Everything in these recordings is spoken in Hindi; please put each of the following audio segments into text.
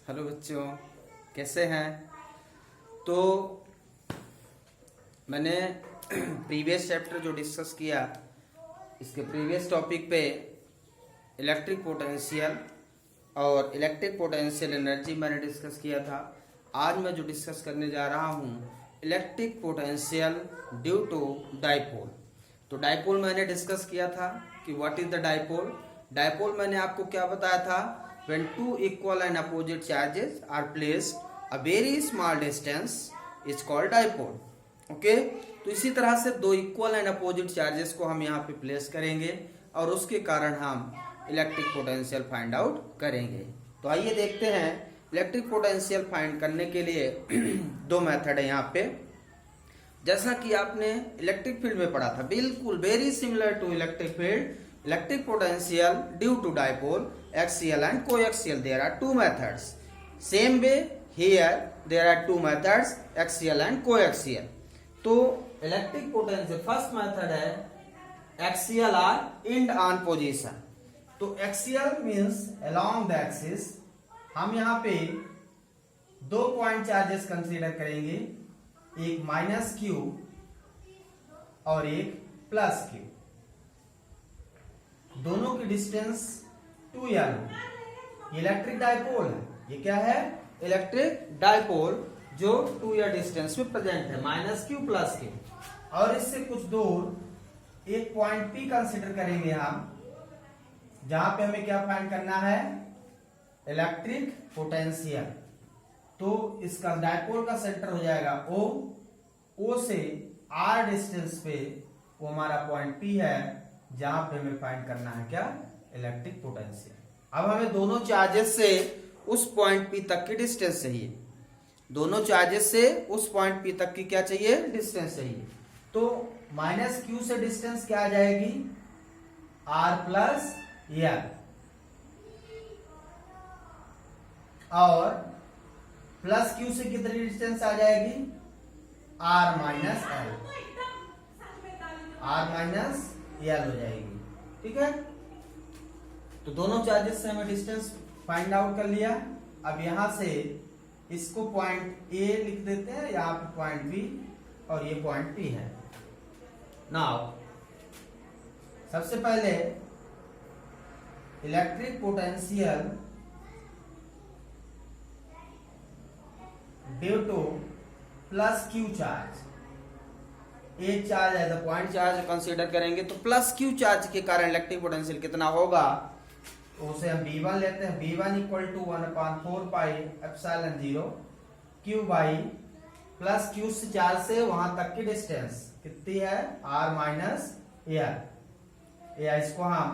हेलो बच्चों, कैसे हैं। तो मैंने प्रीवियस चैप्टर जो डिस्कस किया, इसके प्रीवियस टॉपिक पे इलेक्ट्रिक पोटेंशियल और इलेक्ट्रिक पोटेंशियल एनर्जी मैंने डिस्कस किया था। आज मैं जो डिस्कस करने जा रहा हूँ electric potential due to dipole. तो डाइपोल मैंने डिस्कस किया था कि what is the dipole. Dipole मैंने आपको क्या बताया था, when two equal and opposite charges are placed a very small distance is called dipole. Okay, तो इसी तरह से दो इक्वल एंड अपोजिट चार्जेस को हम यहाँ पे प्लेस करेंगे और उसके कारण हम इलेक्ट्रिक पोटेंशियल फाइंड आउट करेंगे। तो आइए देखते हैं इलेक्ट्रिक पोटेंशियल फाइंड करने के लिए दो मेथड है यहाँ पे। जैसा कि आपने इलेक्ट्रिक फील्ड में पढ़ा था, बिल्कुल very similar to electric field, electric potential due to dipole axial and coaxial. There are two methods. Same way here there are two methods, axial and coaxial. तो इलेक्ट्रिक पोटेंशियल फर्स्ट मेथड है axial or end on position. तो axial means along the axis. हम यहाँ पे दो पॉइंट चार्जेस कंसीडर करेंगे, एक माइनस क्यू और एक प्लस क्यू। दोनों की डिस्टेंस 2L। इलेक्ट्रिक डाइपोल है, ये क्या है, इलेक्ट्रिक डाइपोल जो 2L डिस्टेंस में प्रेजेंट है, माइनस क्यू प्लस क्यू। और इससे कुछ दूर एक पॉइंट P कंसीडर करेंगे हम, जहां पे हमें क्या फाइंड करना है, इलेक्ट्रिक पोटेंशियल। तो इसका डाइपोल का सेंटर हो जाएगा O से R डिस्टेंस पे वो हमारा पॉइंट P है, जहां पे हमें फाइंड करना है क्या, इलेक्ट्रिक पोटेंशियल। अब हमें दोनों चार्जेस से उस पॉइंट P तक की डिस्टेंस चाहिए, दोनों चार्जेस से उस पॉइंट P तक की क्या चाहिए, डिस्टेंस चाहिए। तो माइनस क्यू से डिस्टेंस क्या आ जाएगी, R प्लस L, और प्लस क्यू से कितनी डिस्टेंस आ जाएगी, R minus L, R minus L हो जाएगी। ठीक है, तो दोनों चार्जेस से हमें डिस्टेंस फाइंड आउट कर लिया। अब यहां से इसको पॉइंट A लिख देते हैं, यहाँ पे पॉइंट B और ये पॉइंट P है। नाउ सबसे पहले electric potential due to plus Q charge, एक charge as a point charge consider करेंगे, तो प्लस क्यू चार्ज के कारण इलेक्ट्रिक पोटेंशियल कितना होगा, उसे हम V1 लेते हैं। V1 equal to 1/4 pi epsilon 0 Q by plus Q से चार्ज से वहां तक की डिस्टेंस कितनी है, R माइनस L, या इसको हम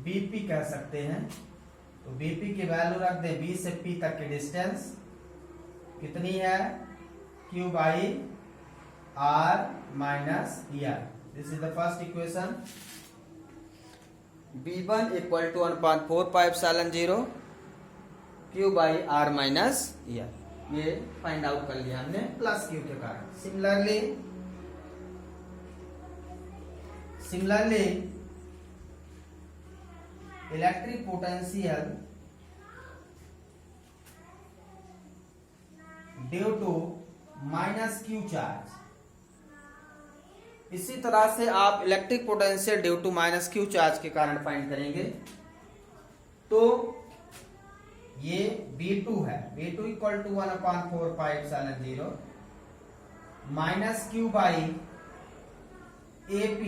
BP कह सकते हैं। तो BP की वैल्यू रख दे, B से P तक की डिस्टेंस कितनी है, Q by R minus L। This is the first equation. V1 equal to 1/4 pi epsilon 0 Q by R minus L, ये फाइंड आउट कर लिया हमने प्लस क्यू के कारण। Similarly electric potential due to minus Q charge, इसी तरह से आप electric potential due to minus Q charge के कारण फाइंड करेंगे। तो ये V2 है, V2 equal to 1/4 pi epsilon 0 minus Q by AP।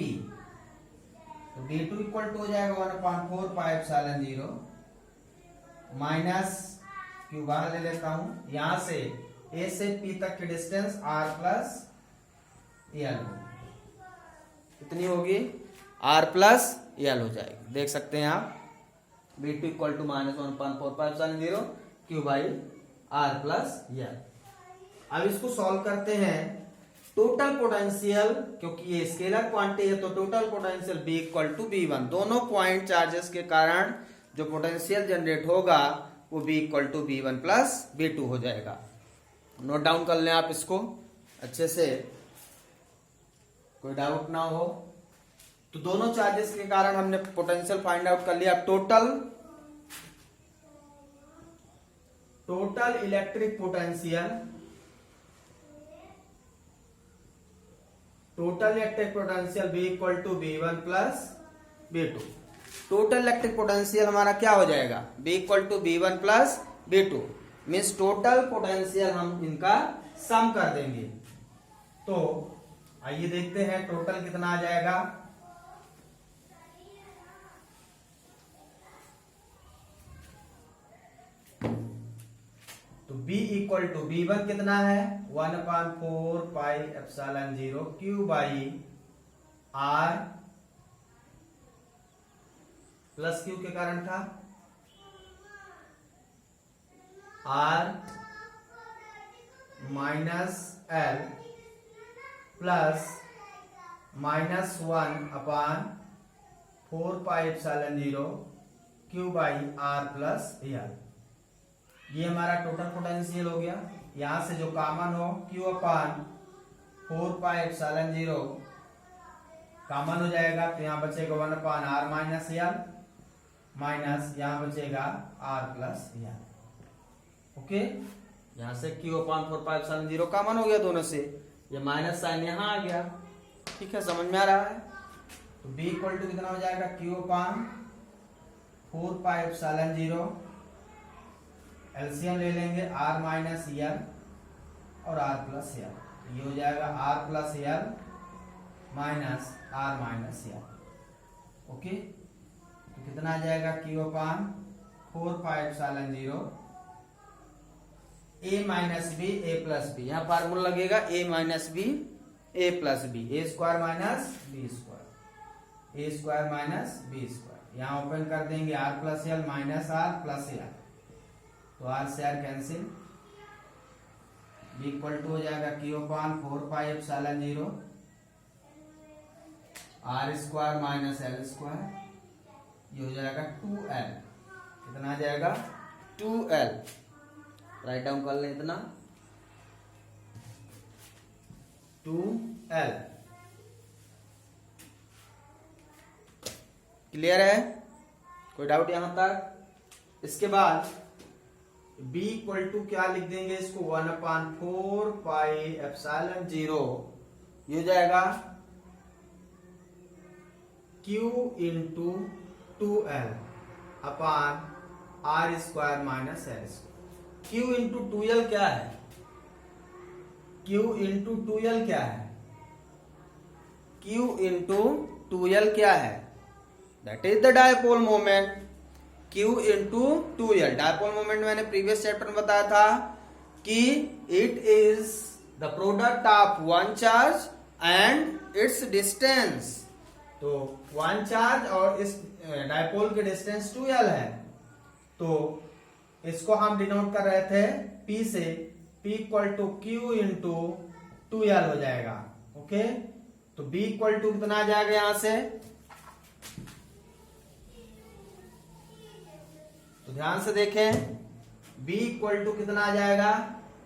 तो V2 इक्वल टू हो जाएगा 1/4 पाई एप्सिलॉन 0 माइनस क्यू बाहर ले लेता हूं, यहां से A से P तक की डिस्टेंस R प्लस L कितनी होगी, R प्लस L हो जाएगी। देख सकते हैं आप, V2 equal to minus 1/4 pi epsilon 0 Q by R plus L। अब इसको सॉल्व करते हैं। टोटल पोटेंशियल, क्योंकि ये स्केलर क्वांटिटी है, तो total potential B equal to B1, दोनों पॉइंट चार्जेस के कारण जो पोटेंशियल जनरेट होगा वो B equal to B1 plus B2 हो जाएगा। नोट डाउन कर लें आप इसको अच्छे से, कोई डाउट ना हो। तो दोनों चार्जेस के कारण हमने पोटेंशियल फाइंड आउट कर लिया। Total total electric potential B equal to B1 plus B2। Total electric potential हमारा क्या हो जाएगा, B equal to B1 plus B2, means total potential हम इनका सम कर देंगे। तो आइए देखते हैं टोटल कितना आ जाएगा। तो B इक्वल टू B1 कितना है, 1/4 pi epsilon 0 Q by R plus Q के कारण था R minus L plus -1/4 pi epsilon 0 Q by R plus L। ये हमारा टोटल पोटेंशियल हो गया। यहां से जो कॉमन हो Q/4 पाई एप्सिलॉन 0 कॉमन हो जाएगा, तो यहां बचेगा 1/R माइनस L माइनस यहां बचेगा R प्लस L। ओके, यहां से Q/4 पाई एप्सिलॉन 0 कॉमन हो गया दोनों से, ये माइनस साइन यहां आ गया। ठीक है, समझ में आ रहा है। तो B इक्वल टू कितना हो जाएगा, Q/4 पाई एप्सिलॉन 0, एलसीएम ले लेंगे R माइनस L और R प्लस L, ये हो जाएगा R plus L minus R minus L। Okay, तो कितना आ जाएगा, Q/4 pi epsilon 0 A minus B A plus B, यहाँ फार्मूला लगेगा A minus B A plus B, A square minus B square, A square minus B square. यहाँ ओपन कर देंगे R plus L minus R plus L, तो R से R cancel, B equal to हो जाएगा Q/4 पाई epsilon 0 R square minus L square, ये हो जाएगा 2L। कितना आ जाएगा, 2L। राइट डाउन कर लें इतना, 2L। क्लियर है, कोई डाउट यहां तक। इसके बाद B इक्वल टू क्या लिख देंगे इसको, 1/4 पाई एप्सिलॉन 0, ये हो जाएगा Q इंटू 2L अपान R square minus L square. Q into 2L क्या है, Q इंटू 2L क्या है, Q इंटू 2L क्या है, that is the dipole moment. Q into 2L, dipole moment मैंने प्रीवियस चैप्टर में बताया था कि it is the product of one charge and it's distance. तो वन चार्ज और इस डायपोल के डिस्टेंस 2L है, तो इसको हम डिनोट कर रहे थे P से, P equal to Q into 2L हो जाएगा। ओके, तो B इक्वल टू कितना आ जाएगा यहां से, तो ध्यान से देखें, B इक्वल टू कितना आ जाएगा,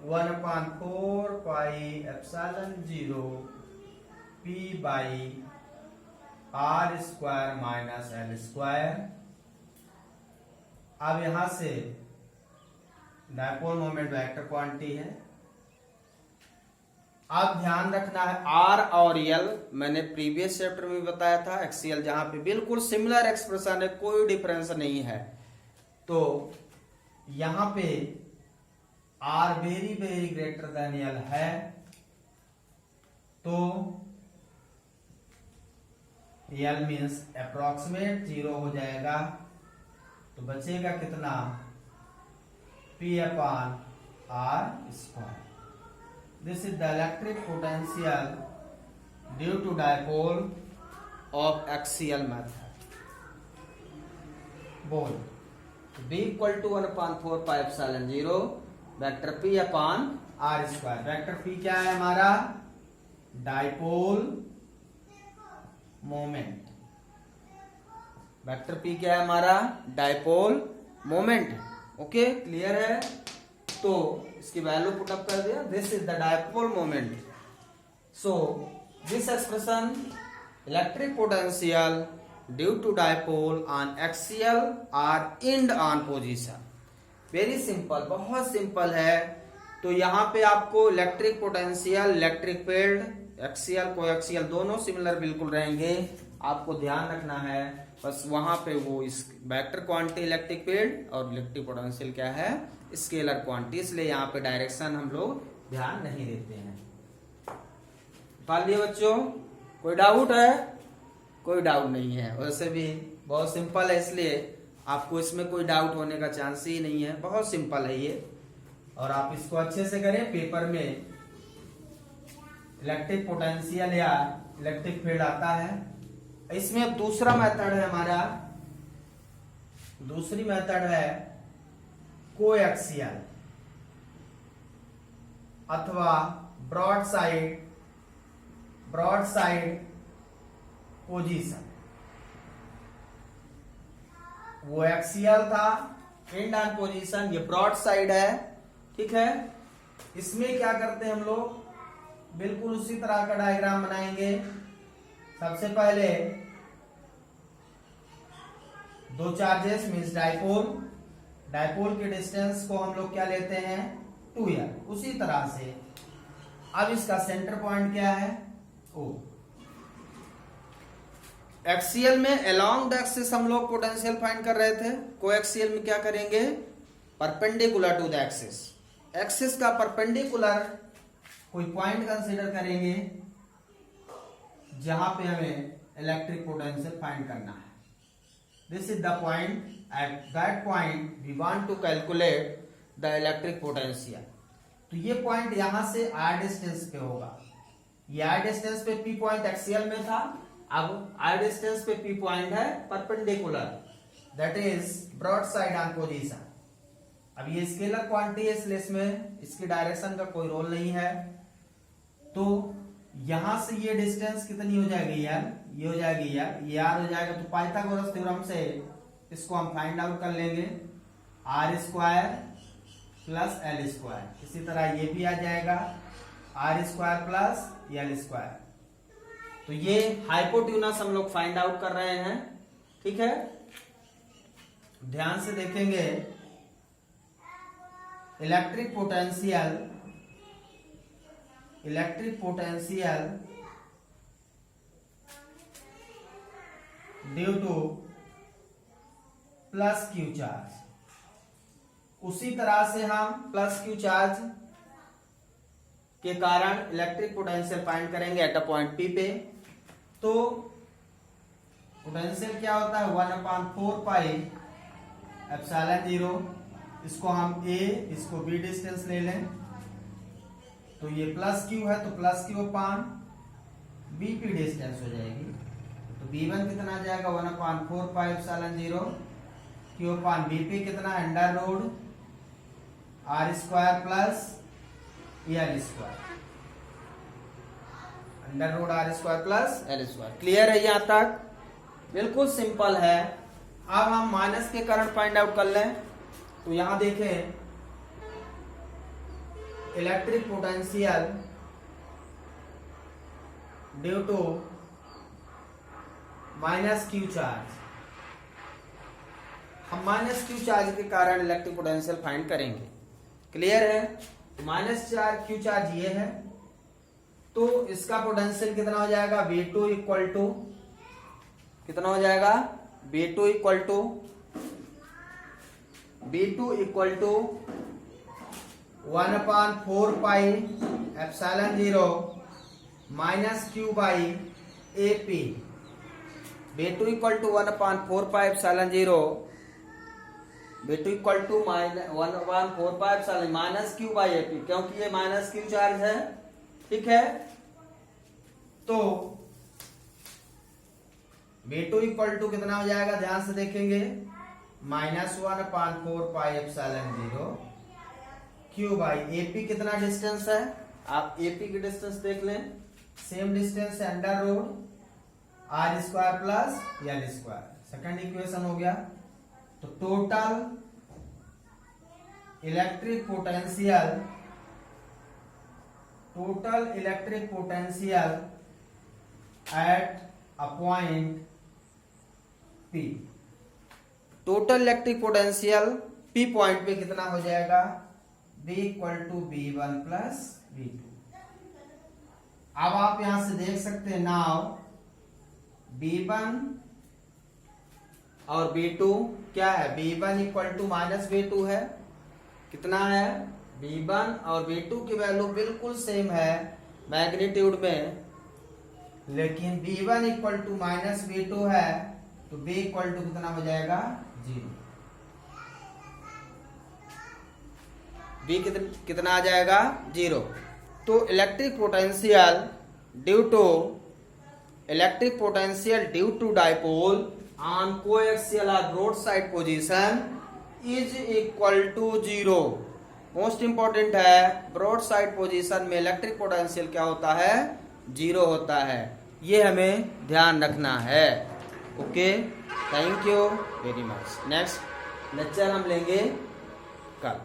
1/4 pi epsilon 0 P by R square minus L square. अब यहां से डायपोल मोमेंट वेक्टर क्वांटिटी है। अब ध्यान रखना है R और L मैंने प्रीवियस चैप्टर में बताया था, एक्सीएल जहां पे बिल्कुल सिमिलर एक्सप्रेशन है, कोई डिफरेंस नहीं है। तो यहां पे R very very greater than L है, तो L मीन्स अप्रोक्सीमेट 0 हो जाएगा, तो बचेगा कितना, P upon R square. This is the electric potential due to dipole of axial method. बोल, B equal to 1/4 pi epsilon 0 vector P upon R square. Vector P क्या है हमारा, डायपोल मोमेंट। वेक्टर P क्या है हमारा, डायपोल मोमेंट। ओके, क्लियर है। तो इसकी वैल्यू पुटअप कर दिया, this is the dipole moment. So this expression electric potential due to dipole on axial or end on position, very simple, बहुत सिंपल है। तो यहाँ पे आपको electric potential, electric field, axial coaxial दोनों सिमिलर बिल्कुल रहेंगे। आपको ध्यान रखना है बस वहां पे वो इस वेक्टर क्वांटिटी इलेक्ट्रिक फील्ड और इलेक्ट्रिक पोटेंशियल क्या है, स्केलर क्वांटिटी, इसलिए यहाँ पे डायरेक्शन हम लोग ध्यान नहीं देते हैं। पाल दिए बच्चों, कोई डाउट है? कोई डाउट नहीं है। वैसे भी बहुत सिंपल है, इसलिए आपको इसमें कोई डाउट होने का चांस ही नहीं है, बहुत सिंपल है ये। और आप इसको अच्छे से करें, पेपर में इलेक्ट्रिक पोटेंशियल या इलेक्ट्रिक फील्ड आता है। इसमें अब दूसरा मेथड है हमारा, दूसरी मेथड है कोएक्सियल अथवा ब्रॉड साइड पोजीशन। वो एक्सियल था, एंड ऑन पोजीशन, ये ब्रॉड साइड है, ठीक है। इसमें क्या करते हैं हम लोग, बिल्कुल उसी तरह का डायग्राम बनाएंगे। सबसे पहले दो चार्जेस मीन्स डायपोल के डिस्टेंस को हम लोग क्या लेते हैं, 2l। उसी तरह से अब इसका सेंटर पॉइंट क्या है, O। एक्सियल में अलोंग द एक्सिस हम लोग पोटेंशियल फाइंड कर रहे थे, कोएक्सियल में क्या करेंगे, perpendicular to the axis. Axis का परपेंडिकुलर कोई पॉइंट कंसीडर करेंगे जहां पे हमें इलेक्ट्रिक पोटेंशियल फाइंड करना है। This is the point, at that point we want to calculate the electric potential. तो ये पॉइंट यहां से r डिस्टेंस पे होगा। ये r डिस्टेंस पे P पॉइंट एक्सियल में था, अब r डिस्टेंस पे P पॉइंट है perpendicular, that is broad side on position. अब ये स्केलर क्वांटिटी है, इसलिए इसमें इसकी डायरेक्शन का कोई रोल नहीं है। तो यहां से ये डिस्टेंस कितनी हो जाएगी यार, ये हो जाएगी यार, ये r हो जाएगा। तो पाइथागोरस थ्योरम से इसको हम फाइंड आउट कर लेंगे, r² प्लस l²। इसी तरह ये भी आ जाएगा r² प्लस l²। तो ये हाइपोटेन्यूज हम लोग फाइंड आउट कर रहे हैं, ठीक है। ध्यान से देखेंगे, electric potential due to plus Q charge. उसी तरह से हम प्लस क्यू चार्ज के कारण इलेक्ट्रिक पोटेंशियल फाइंड करेंगे एट अ पॉइंट P पे। तो पोटेंशियल क्या होता है, 1/4 पाई एप्सिलॉन 0। इसको हम a, इसको b डिस्टेंस ले लें, तो ये प्लस क्यू है, तो plus Q upon bp distance हो जाएगी। तो b1 कितना आ जाएगा, 1/4 pi epsilon 0, q upon bp कितना, under root r² plus l², under root r² plus l²। Clear है यहाँ तक? बिल्कुल सिंपल है। अब हम माइनस के करंट फाइंड आउट कर लें। तो यहां देखें, electric potential due to minus Q charge, हम माइनस क्यू चार्ज के कारण इलेक्ट्रिक पोटेंशियल फाइंड करेंगे। क्लियर है? तो माइनस क्यू चार्ज ये है, तो इसका पोटेंशियल कितना हो जाएगा, V2 इक्वल टू कितना हो जाएगा, V2 equal to 1/4 pi epsilon 0 minus Q by AP। V2 equal to 1/4 pi epsilon 0, V2 equal to 1/4 pi epsilon minus Q by AP, क्योंकि ये माइनस क्यू चार्ज है, ठीक है। तो V2 इक्वल टू कितना हो जाएगा, ध्यान से देखेंगे, -1/4 pi epsilon 0 Q by AP। कितना डिस्टेंस है, आप AP की डिस्टेंस देख लें, सेम डिस्टेंस है, under root r² plus l²। Second equation हो गया। तो total electric potential at a point P, total electric potential P point पे कितना हो जाएगा, B equal to B1 plus B2। अब आप यहां से देख सकते हैं, नाउ B1 और B2 क्या है, B1 equal to minus B2 है, कितना है, B1 और B2 की वैल्यू बिल्कुल सेम है मैग्नीट्यूड में, लेकिन B1 equal to minus B2 है, तो B इक्वल टू कितना हो जाएगा, 0। B कितना आ जाएगा, 0। तो electric potential due to dipole on coaxial और broad side position is equal to 0। Most important है, ब्रॉड साइड पोजीशन में इलेक्ट्रिक पोटेंशियल क्या होता है, 0 होता है। ये हमें ध्यान रखना है। Okay, thank you very much. Next lecture हम लेंगे कल।